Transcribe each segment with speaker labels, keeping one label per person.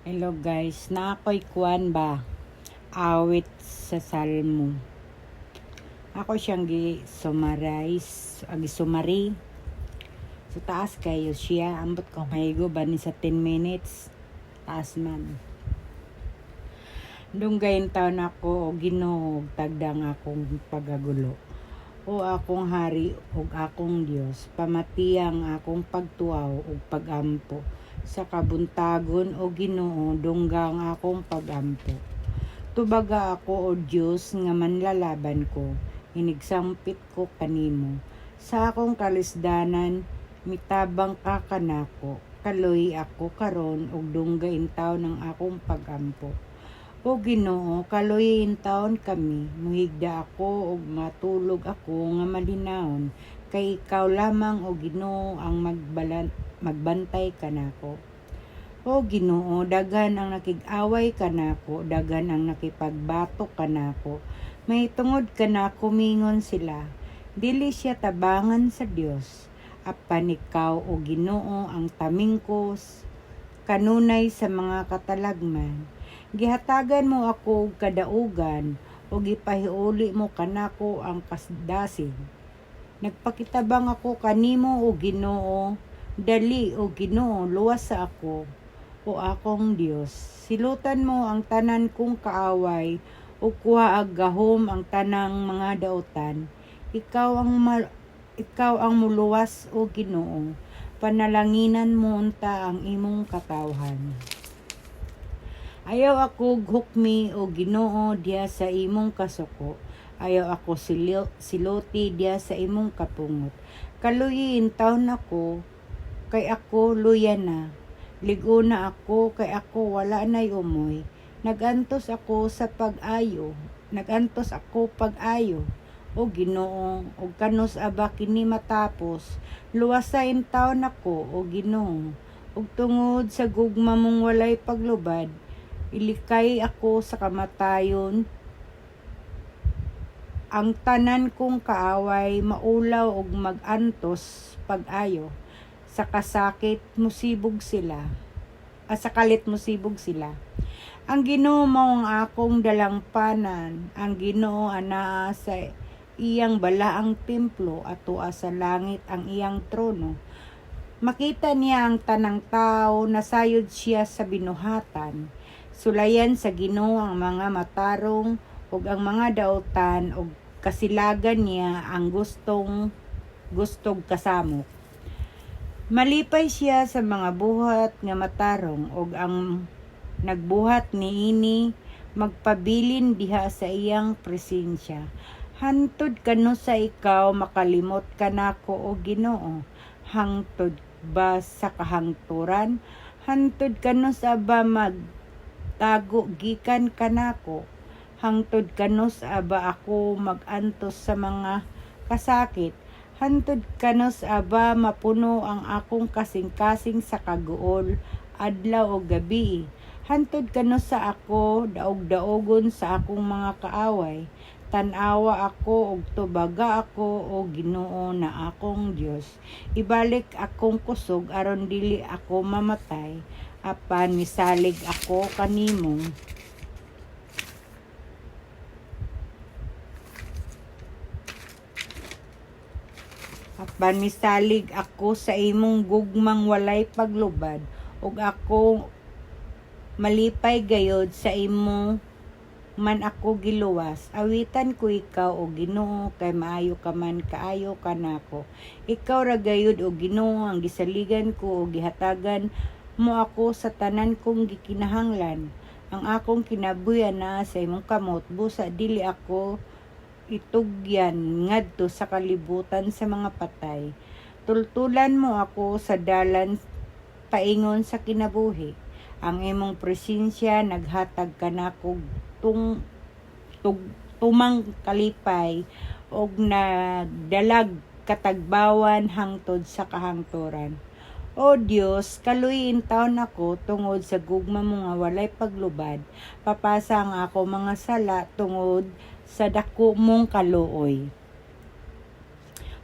Speaker 1: Hello guys, ako'y kuwan ba? Awit sa Salmo. Ako siyang gi-summarize, gi-summary. So taas kayo siya, ambot ko mahigo ba ni sa 10 minutes? Taas man. Dunggayin taon ako o Ginoo tagdang akong pagagulo. O akong hari ug akong Dios, pamatiyang akong pagtuaw ug pagampo. Sa kabuntagon o Ginoo dunggang akong pagampo. Tubaga ako o Diyos nga manlalaban ko, hinigsampit ko kanimo. Sa akong kalisdanan, mitabang ka kanako, kaloy ako karon ug dunggain taon ng akong pagampo. O Ginoo, kaloyin taon kami, muhigda ako ug matulog ako nga malinawon, kay ikaw lamang o Ginoo ang magbantay kanako. O Ginoo, daghan ang nakig-away kanako, daghan ang nakipagbatok kanako. May tungod kanako mingon sila. Dili siya tabangan sa Dios. Apan ikaw o Ginoo ang tamingkos kanunay sa mga katalagman. Gihatagan mo ako og kadaugan o gipahiuli mo kanako ang kasdasig. Nagpakitabang ako kanimo o Ginoo, dali o Ginoo luwas sa ako. O akong Dios, silutan mo ang tanan kong kaaway o kuha ag gahom ang tanang mga daotan. Ikaw ang muluwas o Ginoo, panalanginan mo unta ang imong katawhan. Ayaw ako hukmi o Ginoo diya sa imong kasuko. Ayaw ako siloti diya sa imong kapungot. Kaluyin taon ako, kay ako luya na. Ligo na ako, kay ako wala na'y umoy. Nagantos ako sa pag-ayo. Nagantos ako pag-ayo. O Ginoo, o kanos aba kini matapos. Luwasain taon ako, o Ginoo. Ug tungod sa gugma mong walay paglubad, ilikay ako sa kamatayon. Ang tanan kong kaaway maulaw og magantos pag-ayo. Sa kasakit musibog sila. Sa kalit musibog sila. Ang Ginoo mao ang akong dalangpanan. Ang Ginoo anaa sa iyang balaang templo ato sa langit ang iyang trono. Makita niya ang tanang tao, nasayod siya sa binuhatan. Sulayan sa Ginoo ang mga matarong ug ang mga daotan ug kasilagan niya ang gustong kasamok. Malipay siya sa mga buhat nga matarong ug ang nagbuhat niini magpabilin diha sa iyang presensya. Hantod kano sa ikaw makalimot kanako o Ginoo. Hangtod ba sa kahangturan? Hantod kano sa ba magtago gikan kanako? Hangtod kano sa ba ako magantos sa mga kasakit? Hantod kanos aba mapuno ang akong kasing-kasing sa kaguol, adlaw o gabi. Hantod kanos sa ako, daog-daogon sa akong mga kaaway. Tanawa ako ug tubaga ako o Ginoo na akong Dios. Ibalik akong kusog aron dili ako mamatay. Apan misalig ako kanimong Apan misalig ako sa imong gugmang walay paglubad ug ako malipay gayod sa imo man ako giluwas. Awitan ko ikaw o Ginoo kay maayo ka man kaayo kanako. Ikaw ra gayud o Ginoo ang gisaligan ko o gihatagan mo ako sa tanan kong gikinahanglan. Ang akong kinabuhi na sa imong kamot, busa dili ako itugyan ngadto sa kalibutan sa mga patay. Tultulan mo ako sa dalan paingon sa kinabuhi. Ang imong presensya naghatag kanako tumang kalipay og nagdalag katagbawan hangtod sa kahangturan. O Dios, kaluyin taon ako tungod sa gugma mo nga walay paglubad. Papasa ang ako mga sala tungod sa dako mong kaluoy.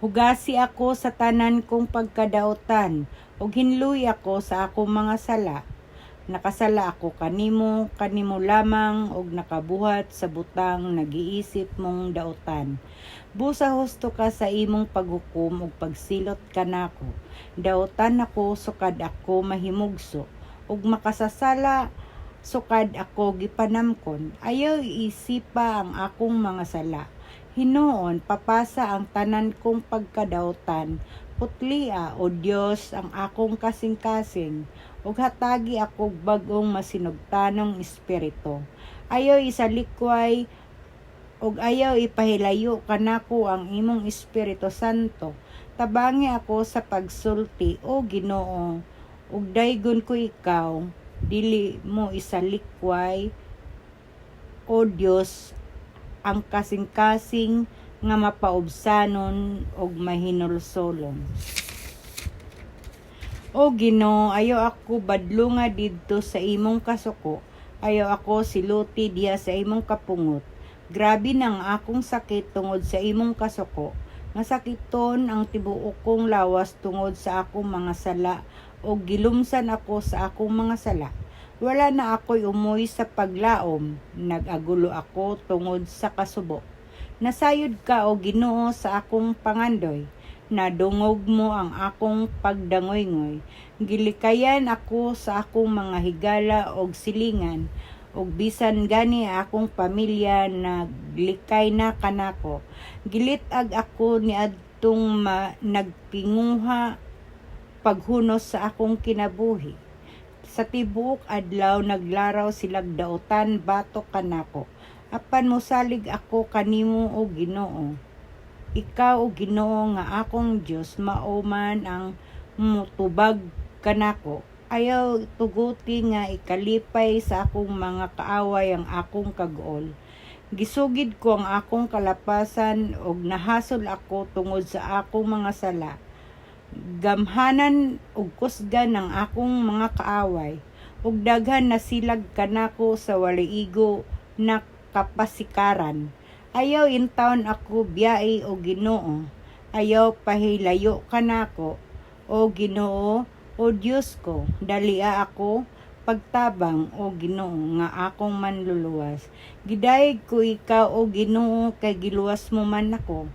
Speaker 1: Hugasi ako sa tanan kong pagkadaotan ug hinluy ako sa akong mga sala. nakasala ako kanimo lamang og nakabuhat sa butang nagiisip mong daotan. Busa husto ka sa imong paghukom ug pagsilot kanako. Daotan ako sukad ako mahimugso ug makasasala sukad ako gipanamkon. Ayaw isipa ang akong mga sala. Hinuon papasa ang tanan kong pagkadaotan. Putlia o Dios ang akong kasing-kasing ug hatagi ako bag-ong masinugtanong espiritu. Ayaw isalikway ug ayaw ipahilayo kanako ang imong Espiritu Santo. Tabangi ako sa pagsulti o Ginoo ug daygon ko ikaw, dili mo isalikway o Dios ang kasing-kasing nga mapaubsanon og mahinulsolon. O Ginoo, ayaw ako badlunga didto sa imong kasuko. Ayaw ako siluti diha sa imong kapungot. Grabe nang akong sakit tungod sa imong kasuko. Nga sakiton ang tibuok kong lawas tungod sa akong mga sala o gilumsan ako sa akong mga sala. Wala na ako'y umoy sa paglaom. Nag-agulo ako tungod sa kasubo. Nasayod ka o Ginoo sa akong pangandoy. Nadungog mo ang akong pagdangoy-ngoy. Gilikayan ako sa akong mga higala og silingan. Og bisan gani akong pamilya naglikay na kanako. Gilitag ako ni adtong nagpinguha paghunos sa akong kinabuhi. Sa tibuok adlaw naglaraw silag daotan batok kanako. Apan mosalig ako kanimo o Ginoo. Ikaw o Ginoo nga akong Dios mao man ang mutubag kanako. Ayaw tuguti nga ikalipay sa akong mga kaaway ang akong kag-ol. Gisugid ko ang akong kalapasan og nahasol ako tungod sa akong mga sala. Gamhanan ug kusgan ng akong mga kaaway ug daghan na silag kanako sa waliigo na kapasikaran. Ayaw intawon ako biyai o Ginoo. Ayaw pahilayo kanako o Ginoo o Dios ko. Dalia ako pagtabang o Ginoo nga akong manluluwas. Gidayeg ko ikaw o Ginoo kay giluwas mo man ako.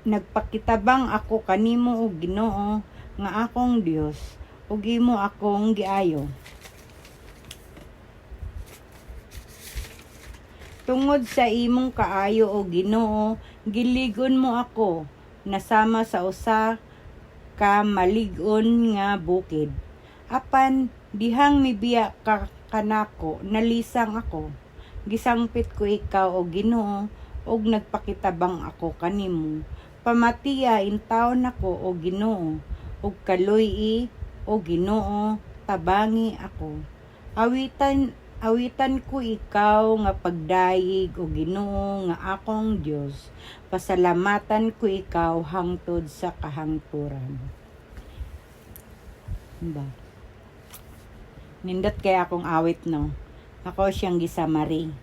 Speaker 1: Nagpakitabang ako kanimo o Ginoo nga akong Dios ug imo akong giayo. Tungod sa imong kaayo o Ginoo, giligon mo ako nasama sa usa ka malig-on nga bukid. Apan dihang mibiya ka kanako, nalisang ako. Gisangpit ko ikaw o Ginoo ug nagpakitabang ako kanimo. Pamatiya intawon ako o Ginoo ug kaluy o Ginoo tabangi ako. Awitan ko ikaw nga pagdayeg o Ginoo nga akong Dios. Pasalamatan ko ikaw hangtod sa kahangturan. Ba? Nindot kay akong awit no. Ako siyang gisamari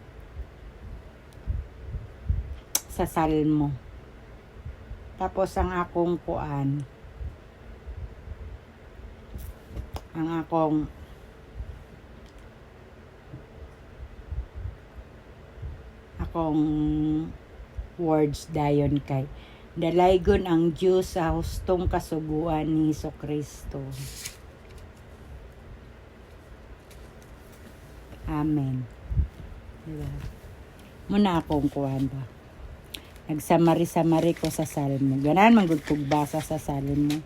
Speaker 1: sa Salmo. Tapos ang akong kuan. Ang akong words dayon kay dalaygon ang Diyos sa hustong kasuguan ni Hesukristo. Amen. Diba? Muna akong kuhan ba? Nagsamari-samari ko sa Salmo. Ganan manggod kog basa sa Salmo.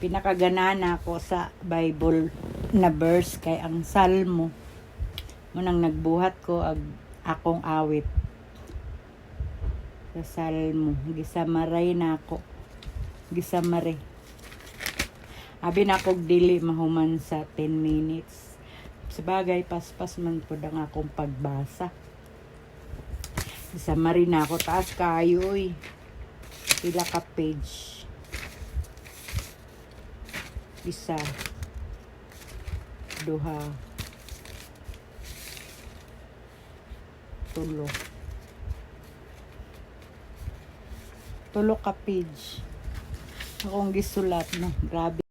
Speaker 1: Pinakaganan ako sa Bible na verse kay ang Salmo. Munang nagbuhat ko akong awit sa Salmo. Gisamaray na ako. Gisamari. Abi na akong dili mahuman sa 10 minutes. Sabagay, paspas man po ang akong pagbasa. Gisamari na ako. Taas kayo eh. Pila ka page. Isa. Duha. Tulo ka page akong gisulat no. Grabe.